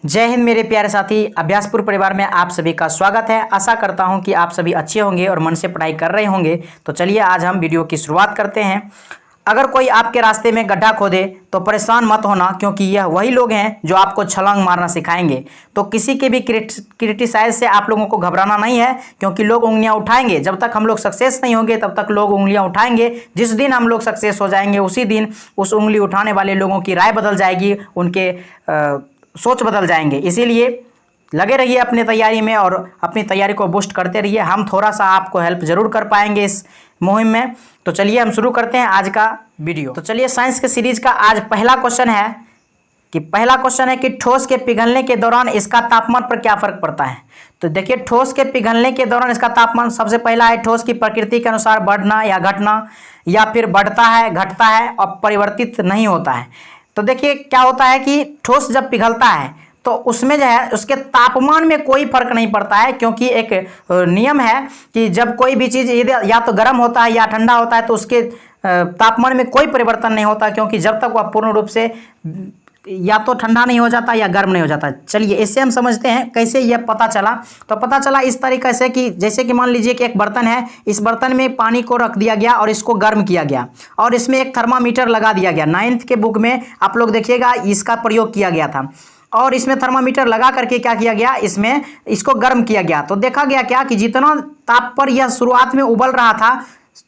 जय हिंद मेरे प्यारे साथी। अभ्यासपुर परिवार में आप सभी का स्वागत है। आशा करता हूं कि आप सभी अच्छे होंगे और मन से पढ़ाई कर रहे होंगे। तो चलिए आज हम वीडियो की शुरुआत करते हैं। अगर कोई आपके रास्ते में गड्ढा खोदे तो परेशान मत होना, क्योंकि यह वही लोग हैं जो आपको छलांग मारना सिखाएंगे। तो किसी के भी क्रिटिसाइज से आप लोगों को घबराना नहीं है, क्योंकि लोग उंगलियां उठाएंगे। जब तक हम लोग सक्सेस नहीं होंगे तब तक लोग उंगलियां उठाएंगे। जिस दिन हम लोग सक्सेस हो जाएंगे उसी दिन उस उंगली उठाने वाले लोगों की राय बदल जाएगी, उनके सोच बदल जाएंगे। इसीलिए लगे रहिए अपनी तैयारी में और अपनी तैयारी को बूस्ट करते रहिए। हम थोड़ा सा आपको हेल्प जरूर कर पाएंगे इस मुहिम में। तो चलिए हम शुरू करते हैं आज का वीडियो। तो चलिए साइंस के सीरीज का आज पहला क्वेश्चन है कि ठोस के पिघलने के दौरान इसका तापमान पर क्या फर्क पड़ता है। तो देखिए, ठोस के पिघलने के दौरान इसका तापमान, सबसे पहला है ठोस की प्रकृति के अनुसार बढ़ना या घटना, या फिर बढ़ता है, घटता है और परिवर्तित नहीं होता है। तो देखिए क्या होता है कि ठोस जब पिघलता है तो उसमें जो है उसके तापमान में कोई फर्क नहीं पड़ता है, क्योंकि एक नियम है कि जब कोई भी चीज़ या तो गर्म होता है या ठंडा होता है तो उसके तापमान में कोई परिवर्तन नहीं होता, क्योंकि जब तक वह पूर्ण रूप से या तो ठंडा नहीं हो जाता या गर्म नहीं हो जाता। चलिए इससे हम समझते हैं कैसे यह पता चला। तो पता चला इस तरीके से कि जैसे कि मान लीजिए कि एक बर्तन है, इस बर्तन में पानी को रख दिया गया और इसको गर्म किया गया और इसमें एक थर्मामीटर लगा दिया गया। 9th के बुक में आप लोग देखिएगा इसका प्रयोग किया गया था। और इसमें थर्मामीटर लगा करके क्या किया गया, इसमें इसको गर्म किया गया। तो देखा गया क्या कि जितना ताप पर यह शुरुआत में उबल रहा था,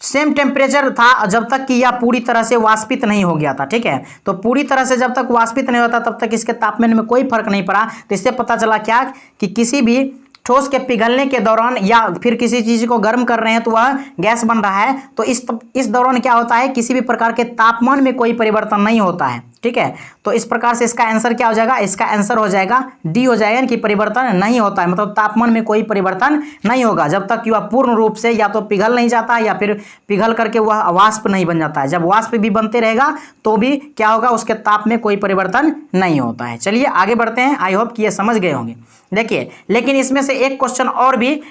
सेम टेम्परेचर था जब तक कि यह पूरी तरह से वाष्पित नहीं हो गया था। ठीक है, तो पूरी तरह से जब तक वाष्पित नहीं होता तब तक इसके तापमान में कोई फर्क नहीं पड़ा। तो इससे पता चला क्या कि किसी भी ठोस के पिघलने के दौरान या फिर किसी चीज को गर्म कर रहे हैं तो वह गैस बन रहा है, तो इस दौरान क्या होता है, किसी भी प्रकार के तापमान में कोई परिवर्तन नहीं होता है। ठीक है, तो इस प्रकार से इसका आंसर क्या हो जाएगा, इसका आंसर हो जाएगा डी हो जाएगा, कि परिवर्तन नहीं होता है, मतलब तापमान में कोई परिवर्तन नहीं होगा जब तक कि वह पूर्ण रूप से या तो पिघल नहीं जाता या फिर पिघल करके वह वाष्प नहीं बन जाता है। जब वाष्प भी बनते रहेगा तो भी क्या होगा, उसके ताप में कोई परिवर्तन नहीं होता है। चलिए आगे बढ़ते हैं। आई होप कि ये समझ गए होंगे। देखिए, लेकिन इसमें से एक क्वेश्चन और भी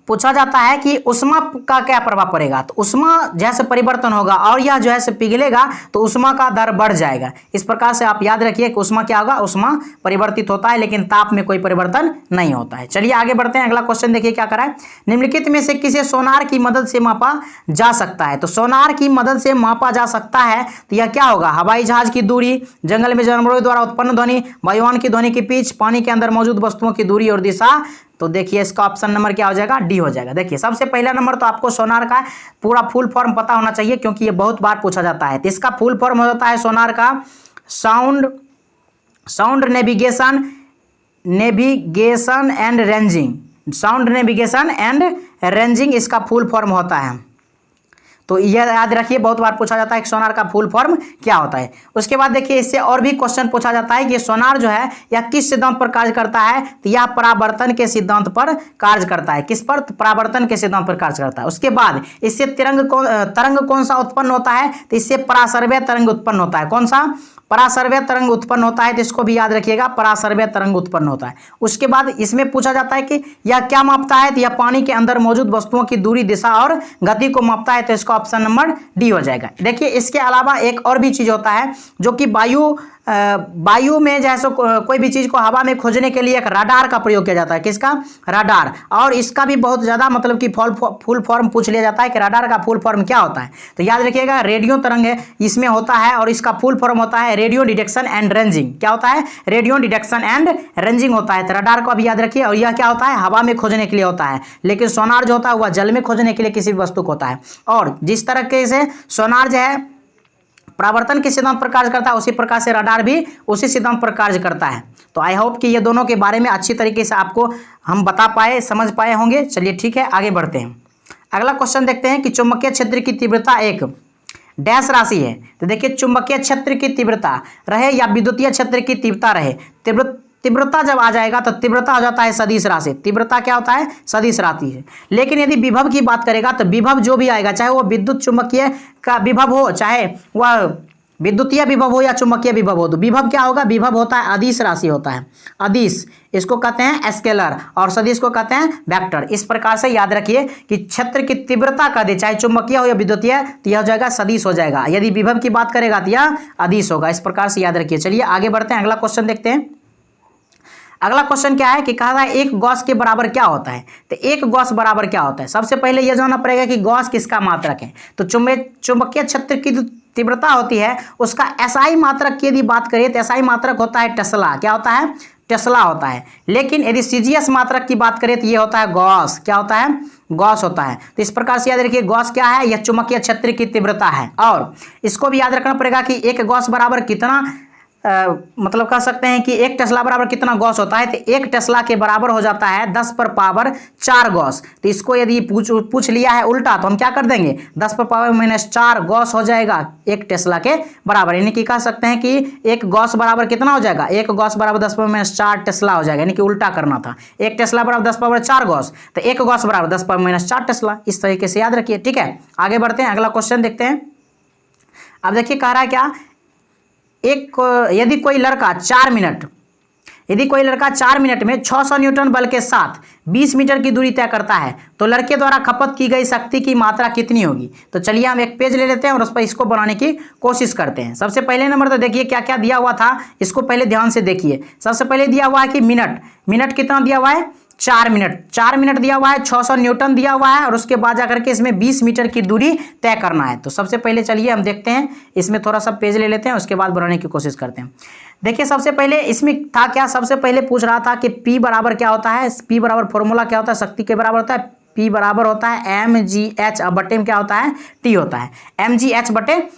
पूछा जाता है कि उष्मा का क्या प्रभाव पड़ेगा। तो उष्मा जैसे परिवर्तन होगा और यह जो है से पिघलेगा तो उष्मा का दर बढ़ जाएगा। इस प्रकार से आप याद रखिए कि उष्मा क्या होगा, उष्मा परिवर्तित होता है लेकिन ताप में कोई परिवर्तन नहीं होता है। चलिए आगे बढ़ते हैं। अगला क्वेश्चन देखिए क्या करा है, निम्नलिखित में से किसे सोनार की मदद से मापा जा सकता है। तो सोनार की मदद से मापा जा सकता है तो यह क्या होगा, हवाई जहाज की दूरी, जंगल में जानवरों द्वारा उत्पन्न ध्वनि, वायुयान की ध्वनि की पिच, पानी के अंदर मौजूद वस्तुओं की दूरी और दिशा। तो देखिए इसका ऑप्शन नंबर क्या हो जाएगा, डी हो जाएगा। देखिए सबसे पहला नंबर तो आपको सोनार का पूरा फुल फॉर्म पता होना चाहिए, क्योंकि ये बहुत बार पूछा जाता है। तो इसका फुल फॉर्म होता है सोनार का sound navigation and ranging. Sound navigation and ranging इसका फुल फॉर्म होता है। तो यह याद रखिए, बहुत बार पूछा जाता है कि सोनार का फुल फॉर्म क्या होता है। उसके बाद देखिए इससे और भी क्वेश्चन पूछा जाता है कि सोनार जो है यह किस सिद्धांत पर कार्य करता है। तो यह परावर्तन के सिद्धांत पर कार्य करता है। किस पर, परावर्तन के सिद्धांत पर कार्य करता है। उसके बाद इससे तरंग कौन सा उत्पन्न होता है। तो इससे परासर्वय तरंग उत्पन्न होता है। कौन सा, परासर्वय तरंग उत्पन्न होता है। तो इसको भी याद रखिएगा, परासर्वय तरंग उत्पन्न होता है। उसके बाद इसमें पूछा जाता है कि यह क्या मापता है। तो यह पानी के अंदर मौजूद वस्तुओं की दूरी, दिशा और गति को मापता है। तो इसका ऑप्शन नंबर डी हो जाएगा। देखिए इसके अलावा एक और भी चीज होता है जो कि वायु में जैसे कोई भी चीज को हवा में खोजने के लिए एक रडार का प्रयोग किया जाता है। किसका, रडार। और इसका भी बहुत ज्यादा मतलब कि फुल फॉर्म पूछ लिया जाता है कि रडार का फुल फॉर्म क्या होता है। तो याद रखिएगा, रेडियो तरंग इसमें होता है और इसका फुल फॉर्म होता है रेडियो डिटेक्शन एंड रेंजिंग। क्या होता है, रेडियो डिटेक्शन एंड रेंजिंग होता है। तो रडार को भी याद रखिए। और यह क्या होता है, हवा में खोजने के लिए होता है, लेकिन सोनार जो होता है वह जल में खोजने के लिए किसी भी वस्तु को होता है। और जिस तरह से सोनार जो है परावर्तन के सिद्धांत पर कार्य करता है, उसी प्रकार से रडार भी उसी सिद्धांत पर कार्य करता है। तो आई होप कि ये दोनों के बारे में अच्छी तरीके से आपको हम बता पाए, समझ पाए होंगे। चलिए ठीक है, आगे बढ़ते हैं। अगला क्वेश्चन देखते हैं कि चुंबकीय क्षेत्र की तीव्रता एक डैश राशि है। तो देखिए चुंबकीय क्षेत्र की तीव्रता रहे या विद्युतीय क्षेत्र की तीव्रता रहे, तीव्रता जब आ जाएगा तो तीव्रता हो जाता है सदिश राशि। तीव्रता क्या होता है, सदिश राशि है। लेकिन यदि विभव की बात करेगा तो विभव जो भी आएगा, चाहे वो विद्युत चुंबकीय का विभव हो, चाहे वह विद्युतीय विभव हो या चुंबकीय विभव हो, तो विभव क्या होगा, विभव होता है अदिश राशि होता है। अदिश इसको कहते हैं स्केलर और सदिश को कहते हैं वेक्टर। इस प्रकार से याद रखिए कि क्षेत्र की तीव्रता का दे, चाहे चुंबकीय हो या विद्युतीय, तो यह हो जाएगा सदिश हो जाएगा। यदि विभव की बात करेगा तो यह अदिश होगा। इस प्रकार से याद रखिए। चलिए आगे बढ़ते हैं, अगला क्वेश्चन देखते हैं। अगला क्वेश्चन क्या है कि कहा है एक गॉस के बराबर क्या होता है। तो एक गॉस बराबर क्या होता है, सबसे पहले यह जानना पड़ेगा कि गॉस किसका मात्रक है। तो चुंबकीय क्षेत्र की जो तीव्रता होती है उसका एसआई मात्रक की यदि बात करें तो एसआई मात्रक होता है टेस्ला। क्या होता है, टेस्ला होता है। लेकिन यदि सीजीएस मात्रक की बात करें तो ये होता है गॉस। क्या होता है, गॉस होता है। तो इस प्रकार से याद रखिए गॉस क्या है, यह चुंबकीय क्षेत्र की तीव्रता है। और इसको भी याद रखना पड़ेगा कि एक गॉस बराबर कितना मतलब कह सकते हैं कि एक टेस्ला बराबर कितना गॉस होता है। तो एक टेस्ला के बराबर हो जाता है 10 पर पावर 4 गॉस। तो इसको यदि पूछ लिया है उल्टा तो हम क्या कर देंगे, 10 पर पावर -4 गॉस हो जाएगा एक टेस्ला के बराबर। यानी कि कह सकते हैं कि एक गॉस बराबर कितना हो जाएगा, एक गॉस बराबर 10 पर -4 टेस्ला हो जाएगा। यानी कि उल्टा करना था, एक टेस्ला बराबर 10 पर 4 गॉस, तो एक गॉस बराबर 10 पर -4 टेस्ला। इस तरीके से याद रखिए। ठीक है, आगे बढ़ते हैं, अगला क्वेश्चन देखते हैं। अब देखिए कह रहा है क्या, यदि कोई लड़का 4 मिनट में 600 न्यूटन बल के साथ 20 मीटर की दूरी तय करता है तो लड़के द्वारा खपत की गई शक्ति की मात्रा कितनी होगी। तो चलिए हम एक पेज ले लेते हैं और उस पर इसको बनाने की कोशिश करते हैं। सबसे पहले नंबर तो देखिए क्या क्या दिया हुआ था, इसको पहले ध्यान से देखिए। सबसे पहले दिया हुआ है कि मिनट कितना दिया हुआ है, 4 मिनट दिया हुआ है, 600 न्यूटन दिया हुआ है और उसके बाद जाकर के इसमें 20 मीटर की दूरी तय करना है। तो सबसे पहले चलिए हम देखते हैं, इसमें थोड़ा सा पेज ले लेते हैं, उसके बाद बनाने की कोशिश करते हैं। देखिए सबसे पहले इसमें था क्या, सबसे पहले पूछ रहा था कि P बराबर क्या होता है। P बराबर फॉर्मूला क्या होता है, शक्ति के बराबर होता है P बराबर होता है mgh बटे में क्या होता है, T होता है, mgh बटे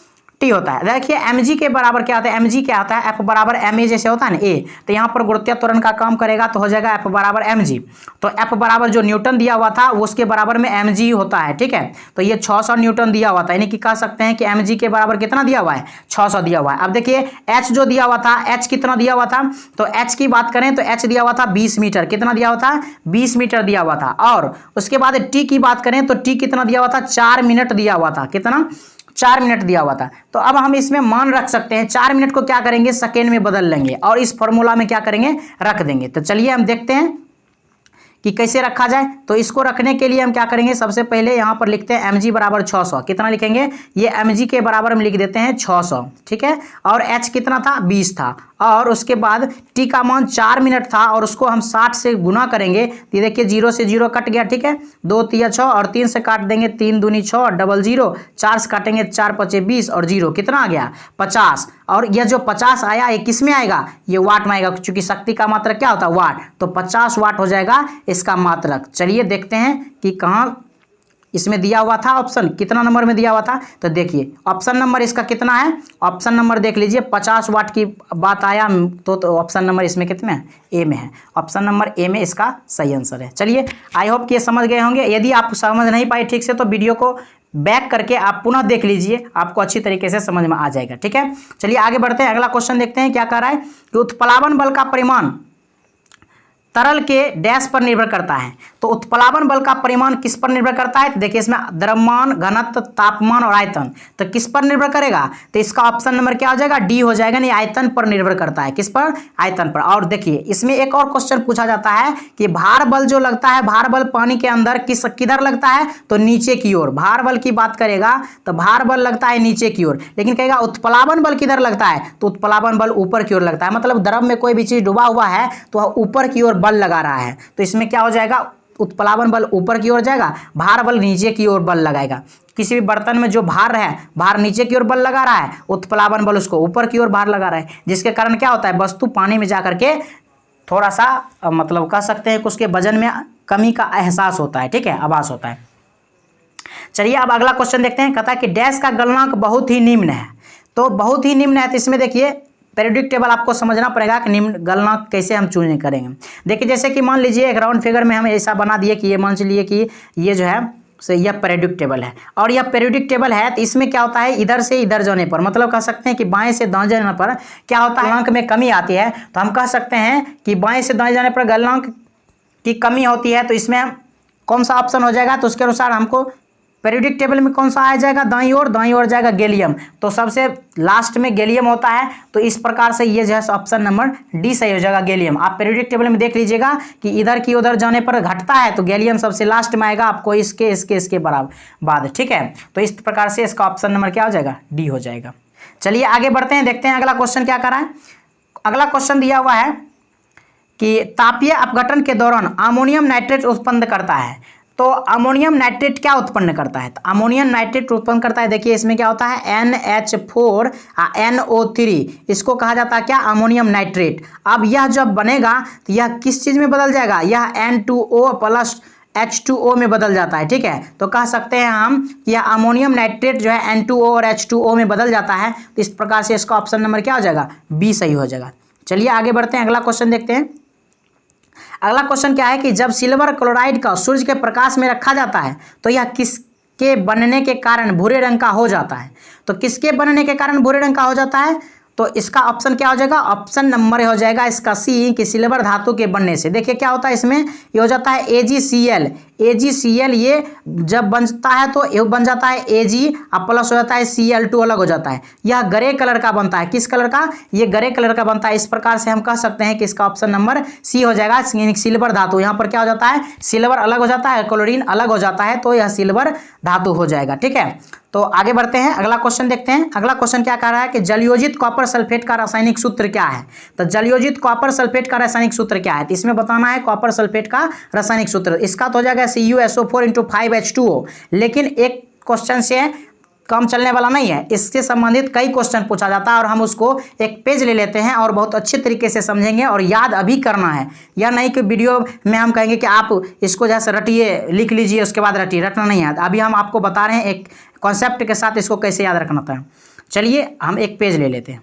टी होता है। देखिए mg के बराबर क्या होता है, mg क्या होता है, F बराबर ma जैसे होता है ना a, तो यहाँ पर गुरुत्वीय त्वरण का काम करेगा तो हो जाएगा F बराबर mg। तो F बराबर जो न्यूटन दिया हुआ था वो उसके बराबर में mg होता है। ठीक है, तो ये 600 न्यूटन दिया हुआ था, यानी कि कह सकते हैं कि mg के बराबर कितना दिया हुआ है, 600 दिया हुआ है। अब देखिए h जो दिया हुआ था, h कितना दिया हुआ था, तो h की बात करें तो h दिया हुआ था 20 मीटर। कितना दिया हुआ था, 20 मीटर दिया हुआ था। और उसके बाद t की बात करें तो t कितना दिया हुआ था, 4 मिनट दिया हुआ था। कितना, 4 मिनट दिया हुआ था। तो अब हम इसमें मान रख सकते हैं, 4 मिनट को क्या करेंगे, सेकेंड में बदल लेंगे और इस फॉर्मूला में क्या करेंगे, रख देंगे। तो चलिए हम देखते हैं कि कैसे रखा जाए। तो इसको रखने के लिए हम क्या करेंगे, सबसे पहले यहाँ पर लिखते हैं mg बराबर 600। कितना लिखेंगे, ये mg के बराबर हम लिख देते हैं 600। ठीक है, और h कितना था, 20 था। और उसके बाद t का मान 4 मिनट था और उसको हम 60 से गुना करेंगे तो देखिए 0 से 0 कट गया। ठीक है, 2 तिया 6 और 3 से काट देंगे, 3 दूनी 6 और डबल 0, 4 से काटेंगे 4 पचे 20 और 0 कितना आ गया, 50। और यह जो 50 आया ये किस में आएगा, ये वाट में आएगा, क्योंकि शक्ति का मात्रक क्या होता है, वाट। तो 50 वाट हो जाएगा इसका मात्रक। चलिए देखते हैं कि कहाँ इसमें दिया हुआ था ऑप्शन, कितना नंबर में दिया हुआ था। तो देखिए ऑप्शन नंबर इसका कितना है, ऑप्शन नंबर देख लीजिए, 50 वाट की बात आया तो ऑप्शन नंबर इसमें कितने है, ए में है। ऑप्शन नंबर ए में इसका सही आंसर है। चलिए आई होप कि ये समझ गए होंगे। यदि आप समझ नहीं पाए ठीक से तो वीडियो को बैक करके आप पुनः देख लीजिए, आपको अच्छी तरीके से समझ में आ जाएगा। ठीक है, चलिए आगे बढ़ते हैं, अगला क्वेश्चन देखते हैं। क्या कह रहा है कि उत्प्लावन बल का परिमाण तरल के डैश पर निर्भर करता है। तो उत्प्लावन बल का परिमाण किस पर निर्भर करता है, तो देखिए इसमें द्रव्यमान, घनत्व, तापमान और आयतन, तो किस पर निर्भर करेगा, तो इसका ऑप्शन नंबर क्या हो जाएगा, डी हो जाएगा। नहीं, आयतन पर निर्भर करता है। किस पर, आयतन पर। और देखिए इसमें एक और क्वेश्चन पूछा जाता है कि भार बल जो लगता है, भार बल पानी के अंदर किधर लगता है, तो नीचे की ओर। भार बल की बात करेगा तो भार बल लगता है नीचे की ओर, लेकिन कहेगा उत्प्लावन बल किधर लगता है, तो उत्प्लावन बल ऊपर की ओर लगता है। मतलब द्रव में कोई भी चीज डूबा हुआ है तो वह ऊपर की ओर बल लगा रहा है, तो इसमें क्या हो जाएगा, उत्प्लावन बल ऊपर की ओर जाएगा, भार बल नीचे की ओर बल लगाएगा। किसी भी बर्तन में जो भार है, भार नीचे की ओर बल लगा रहा है, उत्प्लावन बल उसको ऊपर की ओर भार लगा रहा है, जिसके कारण क्या होता है, वस्तु पानी में जाकर के थोड़ा सा मतलब कह सकते हैं कि उसके वजन में कमी का एहसास होता है। ठीक है, आभास होता है। चलिए अब अगला क्वेश्चन देखते हैं। कहता है कि डैश का गलनांक बहुत ही निम्न है। तो बहुत ही निम्न है, तो इसमें देखिए पीरियोडिक टेबल आपको समझना पड़ेगा कि निम्न गलनांक कैसे हम चूज करेंगे। देखिए जैसे कि मान लीजिए एक राउंड फिगर में हम ऐसा बना दिए कि ये मान लिए कि ये जो है यह पीरियोडिक टेबल है, और यह पीरियोडिक टेबल है तो इसमें क्या होता है, इधर से इधर जाने पर, मतलब कह सकते हैं कि बाएं से दाएं जाने पर क्या होता है, गलनांक में कमी आती है। तो हम कह सकते हैं कि बाएं से दाएं जाने पर गलनांक की कमी होती है। तो इसमें कौन सा ऑप्शन हो जाएगा, तो उसके अनुसार हमको पीरियोडिक टेबल में कौन सा आ जाएगा, दाईं ओर जाएगा गैलियम। तो सबसे लास्ट में गैलियम होता है। तो इस प्रकार से ये जो है ऑप्शन नंबर डी सही हो जाएगा, गैलियम। आप पीरियोडिक टेबल में देख लीजिएगा कि इधर की उधर जाने पर घटता है तो गैलियम सबसे लास्ट में आएगा, आपको इसके बराबर बाद। ठीक है, तो इस प्रकार से इसका ऑप्शन नंबर क्या हो जाएगा, डी हो जाएगा। चलिए आगे बढ़ते हैं, देखते हैं अगला क्वेश्चन क्या कर रहा है। अगला क्वेश्चन दिया हुआ है कि तापीय अपघटन के दौरान अमोनियम नाइट्रेट उत्पन्न करता है। तो अमोनियम नाइट्रेट क्या उत्पन्न करता है? तो अमोनियम नाइट्रेट उत्पन्न करता है, देखिए इसमें क्या होता है NH4 NO3, इसको कहा जाता है क्या? Ammonium nitrate. अब यह जब बनेगा तो यह किस चीज में बदल जाएगा? यह N2O प्लस H2O में बदल जाता है, ठीक है। तो कह सकते हैं हम कि यह अमोनियम नाइट्रेट जो है N2O और H2O में बदल जाता है। तो इस प्रकार से इसका ऑप्शन नंबर क्या हो जाएगा? बी सही हो जाएगा। चलिए आगे बढ़ते हैं, अगला क्वेश्चन देखते हैं। अगला क्वेश्चन क्या है कि जब सिल्वर क्लोराइड का सूर्य के प्रकाश में रखा जाता है तो यह किसके बनने के कारण भूरे रंग का हो जाता है? तो किसके बनने के कारण भूरे रंग का हो जाता है? तो इसका ऑप्शन क्या हो जाएगा? ऑप्शन नंबर हो जाएगा इसका सी, कि सिल्वर धातु के बनने से। देखिए क्या होता है इसमें, ये हो जाता है AgCl। AgCl ये जब बनता है तो ये बन जाता है Ag और प्लस हो जाता है Cl2 अलग हो जाता है। यह ग्रे कलर का बनता है। किस कलर का? ये ग्रे कलर का बनता है। इस प्रकार से हम कह सकते हैं कि इसका ऑप्शन नंबर सी हो जाएगा, सिल्वर धातु। यहाँ पर क्या हो जाता है? सिल्वर अलग हो जाता है, क्लोरीन अलग हो जाता है, तो यह सिल्वर धातु हो जाएगा, ठीक है। तो आगे बढ़ते हैं, अगला क्वेश्चन देखते हैं। अगला क्वेश्चन क्या कह रहा है कि जलयोजित कॉपर सल्फेट का रासायनिक सूत्र क्या है? तो जलयोजित कॉपर सल्फेट का रासायनिक सूत्र क्या है? तो इसमें बताना है कॉपर सल्फेट का रासायनिक सूत्र। इसका तो हो जाएगा CuSO4 × 5H2O। लेकिन एक क्वेश्चन से कम चलने वाला नहीं है, इससे संबंधित कई क्वेश्चन पूछा जाता है और हम उसको एक पेज ले लेते हैं और बहुत अच्छे तरीके से समझेंगे और याद अभी करना है। यह नहीं कि वीडियो में हम कहेंगे कि आप इसको जैसे रटिए, लिख लीजिए उसके बाद रटिए, रटना नहीं है। अभी हम आपको बता रहे हैं एक कॉन्सेप्ट के साथ इसको कैसे याद रखना था। चलिए हम एक पेज ले लेते हैं,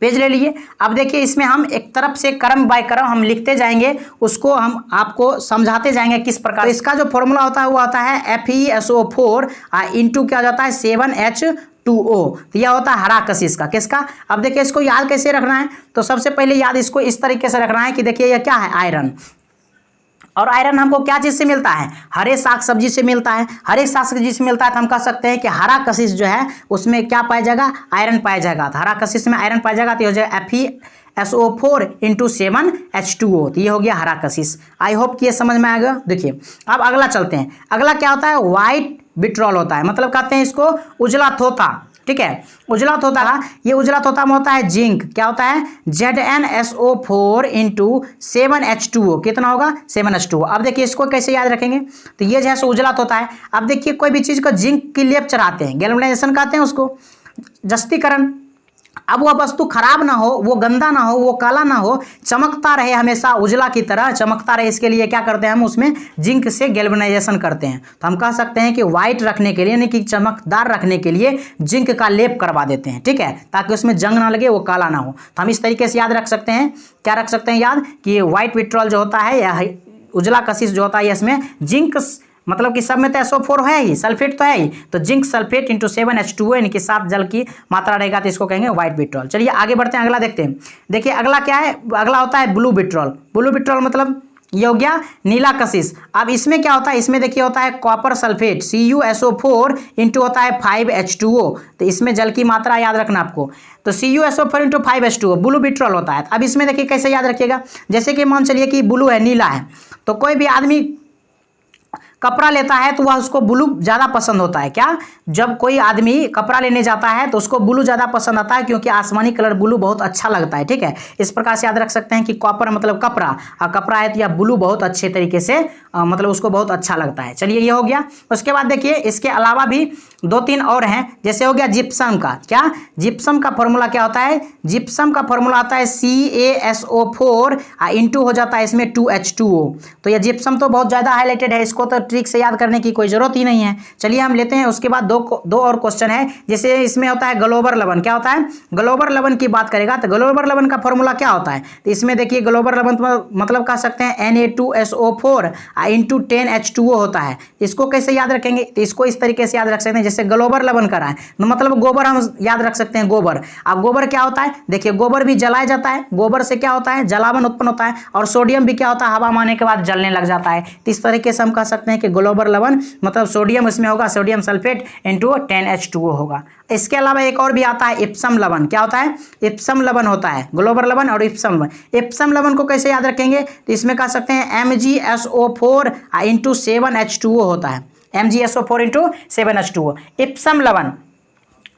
पेज ले लिए। अब देखिए इसमें हम एक तरफ से क्रम बाय क्रम हम लिखते जाएंगे, उसको हम आपको समझाते जाएंगे किस प्रकार। तो इसका जो फॉर्मूला होता है वो आता है FeSO4 इंटू क्या जाता है 7H2O। तो यह होता है हरा कशिश का। किसका? अब देखिए इसको याद कैसे रखना है, तो सबसे पहले याद इसको इस तरीके से रखना है कि देखिए यह क्या है? आयरन। और आयरन हमको क्या चीज से मिलता है? हरे साग सब्जी से मिलता है। हरे साग सब्जी से मिलता है तो हम कह सकते हैं कि हरा कशिश जो है उसमें क्या पाया जाएगा? आयरन पाया जाएगा। तो हरा कशिश में आयरन पाया जाएगा, तो हो जाएगा FeSO4 × 7H2O। तो ये हो गया हरा कशिश। आई होप कि ये समझ में आएगा। देखिए अब अगला चलते हैं। अगला क्या होता है? व्हाइट विट्रॉल होता है, मतलब कहते हैं इसको उजला थोथा, ठीक है। उजला तोता का, ये उजला तोता में होता है जिंक। क्या होता है? ZnSO4 × 7H2O। कितना होगा? 7H2O। अब देखिए इसको कैसे याद रखेंगे, तो ये जैसे उजला तोता है। अब देखिए कोई भी चीज को जिंक की लेप चढ़ाते हैं, गैल्वेनाइजेशन कहते हैं उसको, जस्तीकरण। अब वह वस्तु खराब ना हो, वो गंदा ना हो, वो काला ना हो, चमकता रहे, हमेशा उजला की तरह चमकता रहे, इसके लिए क्या करते हैं हम? उसमें जिंक से गैल्वेनाइजेशन करते हैं। तो हम कह सकते हैं कि व्हाइट रखने के लिए, यानी कि चमकदार रखने के लिए जिंक का लेप करवा देते हैं, ठीक है, ताकि उसमें जंग ना लगे, वो काला ना हो। तो हम इस तरीके से याद रख सकते हैं। क्या रख सकते हैं याद? कि व्हाइट विट्रॉल जो होता है या उजला कशिश जो होता है, इसमें जिंक, मतलब कि सब में तो SO4 है ही, सल्फेट तो है ही, तो जिंक सल्फेट × 7H2O, यानी कि 7 जल की मात्रा रहेगा, तो इसको कहेंगे व्हाइट विट्रॉल। चलिए आगे बढ़ते हैं, अगला देखते हैं। देखिए अगला क्या है? अगला होता है ब्लू विट्रॉल। ब्लू विट्रॉल मतलब ये हो गया नीला कशिश। अब इसमें क्या होता है? इसमें देखिए होता है कॉपर सल्फेट CuSO4 × होता है 5H2O। तो इसमें जल की मात्रा याद रखना आपको, तो CuSO4 × 5H2O ब्लू विट्रॉल होता है। अब इसमें देखिए कैसे याद रखिएगा, जैसे कि मान चलिए कि ब्लू है, नीला है, तो कोई भी आदमी कपड़ा लेता है तो वह उसको ब्लू ज़्यादा पसंद होता है। क्या? जब कोई आदमी कपड़ा लेने जाता है तो उसको ब्लू ज़्यादा पसंद आता है, क्योंकि आसमानी कलर ब्लू बहुत अच्छा लगता है, ठीक है। इस प्रकार से याद रख सकते हैं कि कॉपर मतलब कपड़ा, और कपड़ा है तो यह ब्लू बहुत अच्छे तरीके से मतलब उसको बहुत अच्छा लगता है। चलिए ये हो गया। उसके बाद देखिए इसके अलावा भी 2-3 और हैं, जैसे हो गया जिप्सम का। क्या? जिप्सम का फॉर्मूला क्या होता है? जिप्सम का फॉर्मूला आता है CaSO4 इंटू हो जाता है इसमें 2H2O। तो यह जिप्सम तो बहुत ज़्यादा हाईलाइटेड है, इसको तो ट्रिक से याद करने की कोई जरूरत ही नहीं है। चलिए हम लेते हैं। उसके बाद दो और क्वेश्चन है, जैसे इसमें होता है ग्लोबल लवण। क्या होता है? ग्लोबल लवण की बात करेगा तो ग्लोबल लवण का फॉर्मूला क्या होता है? तो इसमें देखिए ग्लोबल लवण मतलब कह सकते हैं Na2SO4 इंटू 10H2O होता है। इसको कैसे याद रखेंगे? तो इसको इस तरीके से याद रख सकते हैं, जैसे ग्लोबल लवण करा है मतलब गोबर हम याद रख सकते हैं, गोबर। अब गोबर क्या होता है? देखिए गोबर भी जलाया जाता है, गोबर से क्या होता है? जलावन उत्पन्न होता है, और सोडियम भी क्या होता है? हवा में आने के बाद जलने लग जाता है। तो इस तरीके से हम कह सकते हैं कि ग्लोबल लवण मतलब सोडियम इसमें होगा, सोडियम सल्फेट इंटू 10H2O होगा। इसके अलावा एक और भी आता है इप्सम लवण। क्या होता है? इप्सम लवण होता है, ग्लोबल लवण और इप्सम लवण। इप्सम लवण को कैसे याद रखेंगे? तो इसमें कह सकते हैं MgSO4 इंटू 7H2O होता है, MgSO4 इंटू 7H2O। इप्सम लवण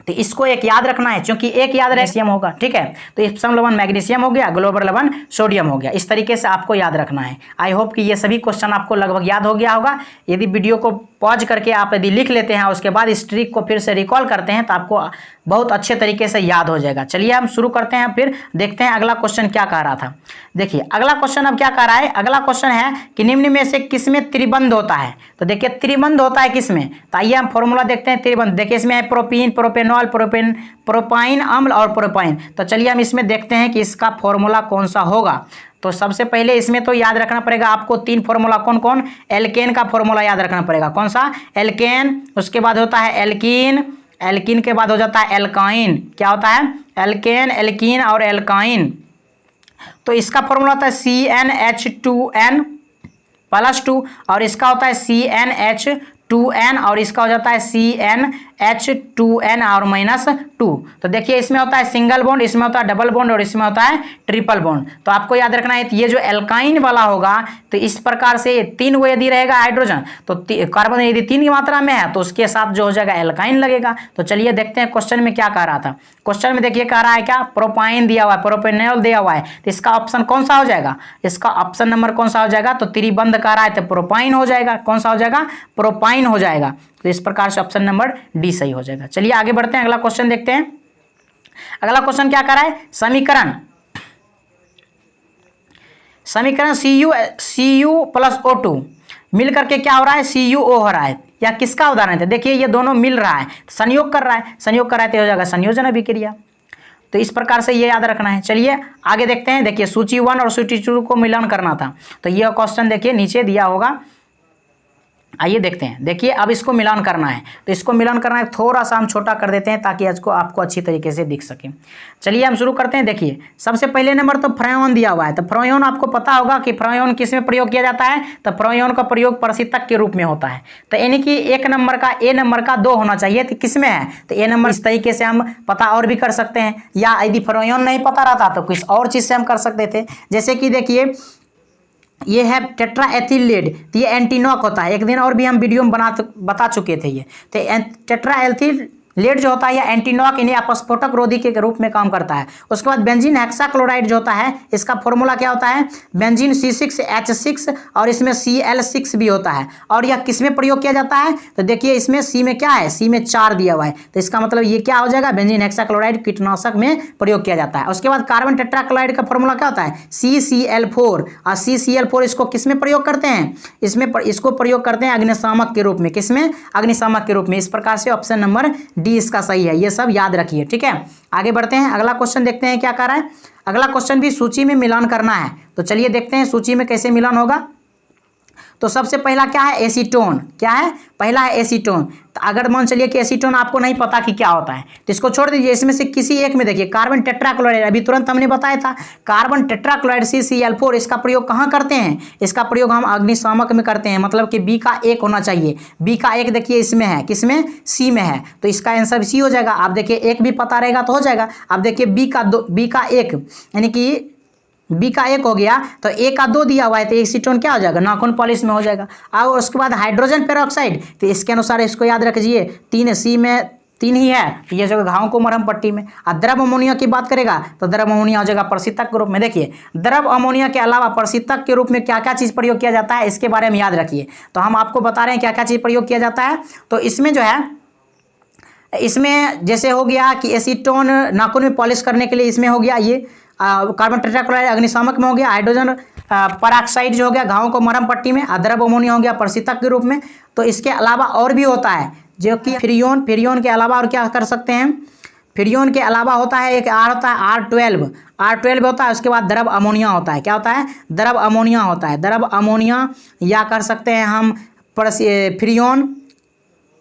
तो इसको एक याद रखना है, क्योंकि एक याद मैग्नीशियम होगा, ठीक है। तो इप्सम लवण मैग्नीशियम हो गया, ग्लोबल लवण सोडियम हो गया। इस तरीके से आपको याद रखना है। आई होप कि ये सभी क्वेश्चन आपको लगभग याद हो गया होगा। यदि वीडियो को पॉज करके आप यदि लिख लेते हैं, उसके बाद इस ट्रिक को फिर से रिकॉल करते हैं, तो आपको बहुत अच्छे तरीके से याद हो जाएगा। चलिए हम शुरू करते हैं, फिर देखते हैं अगला क्वेश्चन क्या कह रहा था। देखिए अगला क्वेश्चन अब क्या कह रहा है। अगला क्वेश्चन है कि निम्न में से किसमें त्रिबंध होता है। तो देखिए त्रिबंध होता है किसमें, तो आइए हम फॉर्मूला देखते हैं त्रिबंध। देखिए इसमें है प्रोपीन, प्रोपेनॉल, प्रोपाइन अम्ल और प्रोपाइन। तो चलिए हम इसमें देखते हैं कि इसका फॉर्मूला कौन सा होगा। तो सबसे पहले इसमें तो याद रखना पड़ेगा आपको 3 फॉर्मूला। कौन कौन? एल्केन का फॉर्मूला याद रखना पड़ेगा। कौन सा? एल्केन। उसके बाद होता है एल्कीन, एल्कीन के बाद हो जाता है एल्काइन। क्या होता है? एल्केन, एल्कीन और एल्काइन। तो इसका फॉर्मूला होता है CnH2n+2 और इसका होता है CnH2n और इसका हो जाता है CnH2n और -2। तो देखिए इसमें होता है सिंगल बॉन्ड, इसमें होता है डबल बॉन्ड और इसमें होता है ट्रिपल बॉन्ड। तो आपको याद रखना है ये जो एल्काइन वाला होगा, तो इस प्रकार से 3 गो यदि रहेगा हाइड्रोजन, तो कार्बन यदि 3 की मात्रा में है तो उसके साथ जो हो जाएगा एल्काइन लगेगा। तो चलिए देखते हैं क्वेश्चन में क्या कह रहा था। क्वेश्चन में देखिए कह रहा है क्या, प्रोपाइन दिया हुआ है, प्रोपेनॉल दिया हुआ है। तो इसका ऑप्शन कौन सा हो जाएगा? इसका ऑप्शन नंबर कौन सा हो जाएगा? तो त्रिबंध कह रहा है तो प्रोपाइन हो जाएगा। कौन सा हो जाएगा? प्रोपाइन हो जाएगा। तो इस प्रकार से ऑप्शन नंबर डी सही हो जाएगा। चलिए आगे बढ़ते हैं, अगला क्वेश्चन देखते हैं। अगला क्वेश्चन क्या कर रहा है? समीकरण Cu+O2 मिल करके क्या हो रहा है? CuO हो रहा है। या किसका उदाहरण है? देखिए ये दोनों मिल रहा है, संयोग कर रहा है, संयोग कर रहा है तो हो जाएगा संयोजन अभिक्रिया। तो इस प्रकार से ये याद रखना है। चलिए आगे देखते हैं। देखिए सूची 1 और सूची 2 को मिलान करना था। तो ये क्वेश्चन देखिए नीचे दिया होगा, आइए देखते हैं। देखिए अब इसको मिलान करना है, तो इसको मिलान करना है, थोड़ा सा हम छोटा कर देते हैं ताकि इसको आपको अच्छी तरीके से दिख सके। चलिए हम शुरू करते हैं। देखिए सबसे पहले नंबर तो फ्रायोन दिया हुआ है। तो फ्रायोन आपको पता होगा कि फ्रायोन किस में प्रयोग किया जाता है। तो फ्रायोन का प्रयोग प्रशीतक के रूप में होता है। तो यानी कि एक नंबर का ए नंबर का 2 होना चाहिए। तो किस में है? तो ए नंबर। इस तरीके से हम पता और भी कर सकते हैं, या यदि फ्रायोन नहीं पता रहता तो किस और चीज़ से हम कर सकते थे। जैसे कि देखिए ये है टेट्रा एथिल लेड, तो ये एंटीनॉक होता है। एक दिन और भी हम वीडियो में बता चुके थे ये। तो टेट्रा एथिल लेड जो होता है या एंटीनॉक यानी अपस्फोटक रोधी के रूप में काम करता है। उसके बाद बेंजीन हेक्साक्लोराइड जो होता है, इसका फॉर्मूला क्या होता है? बेंजीन C6H6 और इसमें Cl6 भी होता है। और यह किस में प्रयोग किया जाता है? तो देखिए इसमें C में क्या है? C में 4 दिया हुआ है। तो इसका मतलब ये क्या हो जाएगा? बेंजीन हेक्साक्लोराइड कीटनाशक में प्रयोग किया जाता है। उसके बाद कार्बन टेट्राक्लोराइड का फॉर्मूला क्या होता है? CCl4 और CCl4 इसको किस में प्रयोग करते हैं? इसको प्रयोग करते हैं अग्निशामक के रूप में। किसमें? अग्निशामक के रूप में। इस प्रकार से ऑप्शन नंबर डी इसका सही है। ये सब याद रखिए, ठीक है। आगे बढ़ते हैं, अगला क्वेश्चन देखते हैं क्या कर रहा है। अगला क्वेश्चन भी सूची में मिलान करना है। तो चलिए देखते हैं सूची में कैसे मिलान होगा। तो सबसे पहला क्या है? एसीटोन। क्या है? पहला है एसीटोन। तो अगर मान चलिए कि एसीटोन आपको नहीं पता कि क्या होता है तो इसको छोड़ दीजिए। इसमें से किसी एक में देखिए कार्बन टेट्राक्लोराइड, अभी तुरंत हमने बताया था कार्बन टेट्राक्लोराइड CCl4। इसका प्रयोग कहाँ करते हैं? इसका प्रयोग हम अग्निशामक में करते हैं। मतलब कि B का 1 होना चाहिए। B का 1 देखिए इसमें है, किसमें? C में है। तो इसका आंसर C हो जाएगा। आप देखिए 1 भी पता रहेगा तो हो जाएगा। आप देखिए B का 1 यानी कि B का 1 हो गया, तो A का 2 दिया हुआ है, तो एसीटोन क्या हो जाएगा? नाखून पॉलिश में हो जाएगा। और उसके बाद हाइड्रोजन पेरोक्साइड, तो इसके अनुसार इसको याद रखिए 3 C में 3 ही है, तो ये जगह घावों को मरहम पट्टी में। और द्रव अमोनिया की बात करेगा तो द्रव अमोनिया हो जाएगा प्रशीतक के रूप में। देखिए द्रव अमोनिया के अलावा प्रशीतक के रूप में क्या क्या चीज़ प्रयोग किया जाता है इसके बारे में याद रखिए। तो हम आपको बता रहे हैं क्या क्या चीज़ प्रयोग किया जाता है। तो इसमें जो है, इसमें जैसे हो गया कि एसीटोन नाखून में पॉलिश करने के लिए इसमें हो गया ये कार्बन टेट्राक्लोराइड अग्निशामक में हो गया, हाइड्रोजन पेरोक्साइड जो हो गया घावों को मरहम पट्टी में, द्रव अमोनिया हो गया प्रशीतक के रूप में। तो इसके अलावा और भी होता है जो कि फ्रियोन के अलावा और क्या कर सकते हैं? फ्रियोन के अलावा होता है एक R होता है R12 होता है। उसके बाद द्रव अमोनिया होता है। क्या होता है? द्रव अमोनिया होता है। द्रव अमोनिया या कर सकते हैं हम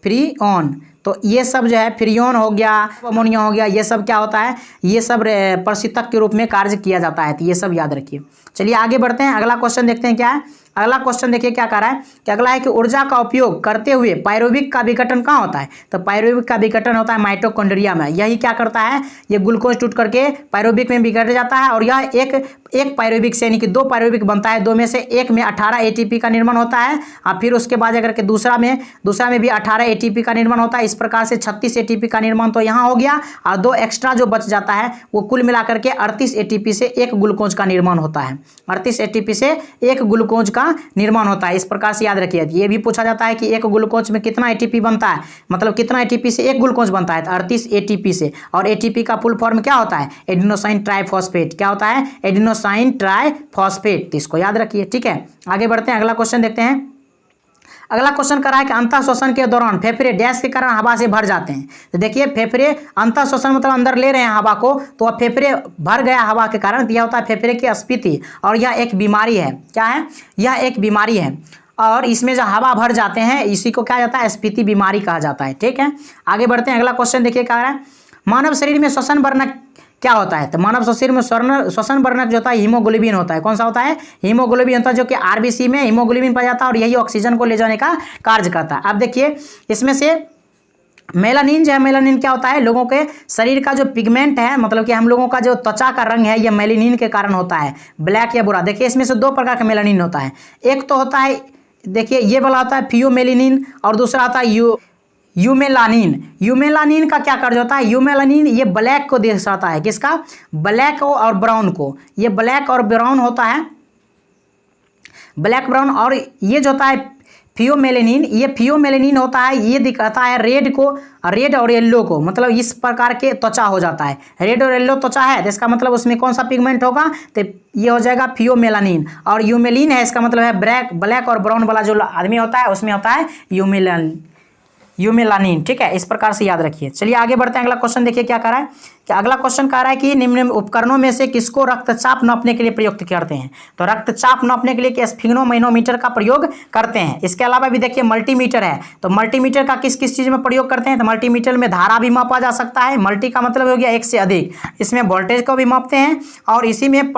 फ्रीऑन। तो ये सब जो है फ्रियोन हो गया, अमोनिया हो गया, ये सब क्या होता है? ये सब प्रशीतक के रूप में कार्य किया जाता है। तो ये सब याद रखिए। चलिए आगे बढ़ते हैं, अगला क्वेश्चन देखते हैं क्या है। अगला क्वेश्चन देखिए क्या कह रहा है कि अगला है कि ऊर्जा का उपयोग करते हुए पायरुविक का विघटन कहाँ होता है? तो पायरुविक का विघटन होता है माइटोकॉन्ड्रिया में। यही क्या करता है, ये ग्लूकोज टूट करके पायरुविक में बिगड़ जाता है और यह एक पायरुविक से यानी कि 2 पायरुविक बनता है। 2 में से एक में 18 एटीपी का निर्माण होता है और फिर उसके बाद अगर के दूसरा में भी 18 एटीपी का निर्माण होता है। इस प्रकार से 36 एटीपी का निर्माण तो यहाँ हो गया और 2 एक्स्ट्रा जो बच जाता है वो कुल मिलाकर के 38 एटीपी से एक ग्लूकोज का निर्माण होता है। 38 एटीपी से एक ग्लूकोज का निर्माण होता है। इस प्रकार से याद रखिए। ये भी पूछा जाता है कि एक ग्लूकोज में कितना एटीपी बनता है, मतलब कितना एटीपी से एक ग्लूकोज बनता है, तो 38 एटीपी से। और एटीपी का फुल फॉर्म क्या होता है? Adenosine triphosphate. क्या होता है? Adenosine triphosphate. तो इसको याद रखिए, ठीक है। आगे बढ़ते हैं, अगला क्वेश्चन देखते हैं। अगला क्वेश्चन कर रहा है कि अंतः शोषण के दौरान फेफड़े डैश के कारण हवा से भर जाते हैं। तो देखिए फेफड़े अंतः शोषण मतलब अंदर ले रहे हैं हवा को, तो अब फेफड़े भर गया हवा के कारण। यह होता है फेफड़े की अस्फीति और यह एक बीमारी है। क्या है? यह एक बीमारी है और इसमें जो हवा भर जाते हैं इसी को क्या जाता है? अस्फीति बीमारी कहा जाता है, ठीक है। आगे बढ़ते हैं, अगला क्वेश्चन देखिए क्या है। मानव शरीर में श्वसन वर्णक क्या होता है? तो मानव शरीर में श्वसन वर्णक जो होता है हीमोग्लोबिन होता है। कौन सा होता है? हीमोग्लोबिन होता है, जो कि आरबीसी में हीमोग्लोबिन पाया जाता है और यही ऑक्सीजन को ले जाने का कार्य करता है। अब देखिए इसमें से मेलानिन जो है, मेलानिन क्या होता है? लोगों के शरीर का जो पिगमेंट है, मतलब कि हम लोगों का जो त्वचा का रंग है, यह मेलानिन के कारण होता है, ब्लैक या भूरा। देखिए इसमें से 2 प्रकार का मेलानिन होता है। एक तो होता है, देखिए ये वाला होता है फियोमेलिनिन और दूसरा होता है यूमेलानिन। यूमेलानिन का क्या कार्य होता है? यूमेलानिन ये ब्लैक को दर्शाता है। किसका? ब्लैक को और ब्राउन को। ये ब्लैक और ब्राउन होता है, ब्लैक ब्राउन। और ये जो होता है फियोमेलेनिन, ये फियोमेलेनिन होता है, ये दिखाता है रेड को, रेड और येलो को। मतलब इस प्रकार के त्वचा हो जाता है, रेड और येलो त्वचा है तो इसका मतलब उसमें कौन सा पिगमेंट होगा? तो ये हो जाएगा फियोमेलानिन। और यूमेलिन है, इसका मतलब है ब्लैक और ब्राउन वाला जो आदमी होता है उसमें होता है यूमेलानिन, ठीक है। इस प्रकार से याद रखिए। चलिए आगे बढ़ते हैं, अगला क्वेश्चन देखिए क्या कर रहा है कि अगला क्वेश्चन कह रहा है कि निम्न उपकरणों में से किसको रक्तचाप नापने के लिए प्रयुक्त करते हैं? तो रक्तचाप नापने के लिए स्फिग्नोमैनोमीटर का प्रयोग करते हैं। इसके अलावा भी देखिए मल्टीमीटर है। तो मल्टीमीटर का किस किस चीज में प्रयोग करते हैं? तो मल्टीमीटर में धारा भी मापा जा सकता है। मल्टी का मतलब हो गया एक से अधिक। इसमें वोल्टेज को भी मापते हैं और इसी में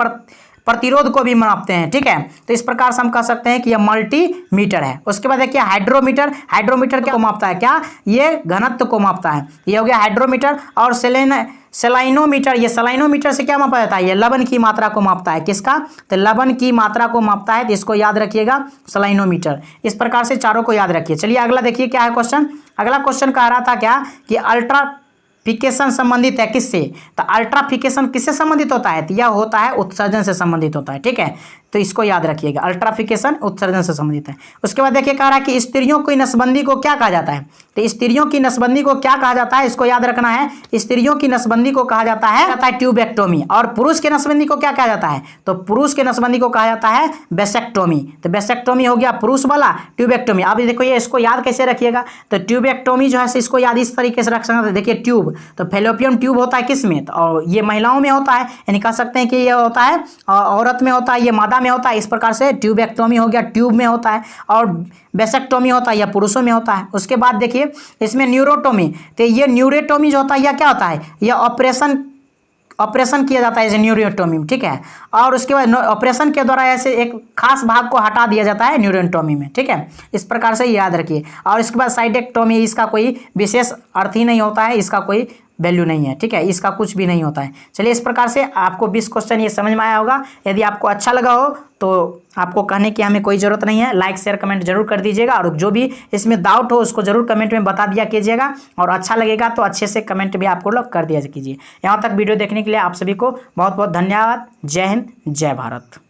प्रतिरोध को भी मापते हैं, ठीक है। तो इस प्रकार से हम कह सकते हैं कि यह मल्टीमीटर है। उसके बाद देखिए हाइड्रोमीटर। हाइड्रोमीटर क्या मापता है? क्या? ये घनत्व को मापता है। ये हो गया हाइड्रोमीटर। और सेलाइनोमीटर, ये सेलाइनोमीटर से क्या मापा जाता है? ये लवण की मात्रा को मापता है। किसका? तो लवण की मात्रा को मापता है, तो इसको याद रखिएगा, सेलाइनोमीटर। इस प्रकार से चारों को याद रखिए। चलिए अगला देखिए क्या है क्वेश्चन। अगला क्वेश्चन कह रहा था क्या कि अल्ट्राफिकेशन संबंधित है किससे? तो अल्ट्राफिकेशन किससे संबंधित होता है? तो यह होता है उत्सर्जन से संबंधित होता है, ठीक है। तो इसको याद रखिएगा, अल्ट्राफिकेशन उत्सर्जन से संबंधित है। उसके बाद देखिए कह रहा है कि स्त्रियों की नसबंदी को क्या कहा जाता है? तो स्त्रियों की नसबंदी को क्या कहा जाता है? इसको याद रखना है। स्त्रियों की नसबंदी को कहा जाता है ट्यूबेक्टोमी। और पुरुष के नसबंदी को क्या कहा जाता है? तो पुरुष के नसबंदी को कहा जाता है वेसेक्टोमी। तो वेसेक्टोमी हो गया पुरुष वाला, ट्यूबेक्टोमी। अब देखो ये इसको याद कैसे रखिएगा? तो ट्यूबेक्टोमी जो है इसको याद इस तरीके से रख सकते हैं। देखिए ट्यूब, तो फैलोपियन ट्यूब होता है किसमें? तो और ये महिलाओं में होता है, यानी कह सकते हैं कि ये होता है औरत में होता है, ये मादा में होता है। इस प्रकार से ट्यूबेक्टोमी हो गया, ट्यूब में होता है। और वेसेक्टोमी होता है, यह पुरुषों में होता है। उसके बाद देखिए इसमें न्यूरोटोमी। तो ये न्यूरेटोमी जो होता है यह क्या होता है? यह ऑपरेशन किया जाता है, न्यूरोटोमी, ठीक है। और उसके बाद ऑपरेशन के द्वारा ऐसे एक खास भाग को हटा दिया जाता है न्यूरोटोमी में, ठीक है। इस प्रकार से याद रखिए। और इसके बाद साइडेक्टोमी, इसका कोई विशेष अर्थ ही नहीं होता है, इसका कोई वैल्यू नहीं है, ठीक है, इसका कुछ भी नहीं होता है। चलिए इस प्रकार से आपको 20 क्वेश्चन ये समझ में आया होगा। यदि आपको अच्छा लगा हो तो आपको कहने की हमें कोई ज़रूरत नहीं है, लाइक शेयर कमेंट जरूर कर दीजिएगा। और जो भी इसमें डाउट हो उसको जरूर कमेंट में बता दिया कीजिएगा। और अच्छा लगेगा तो अच्छे से कमेंट भी आपको लोग कर दिया कीजिए। यहाँ तक वीडियो देखने के लिए आप सभी को बहुत बहुत धन्यवाद। जय हिंद, जय भारत।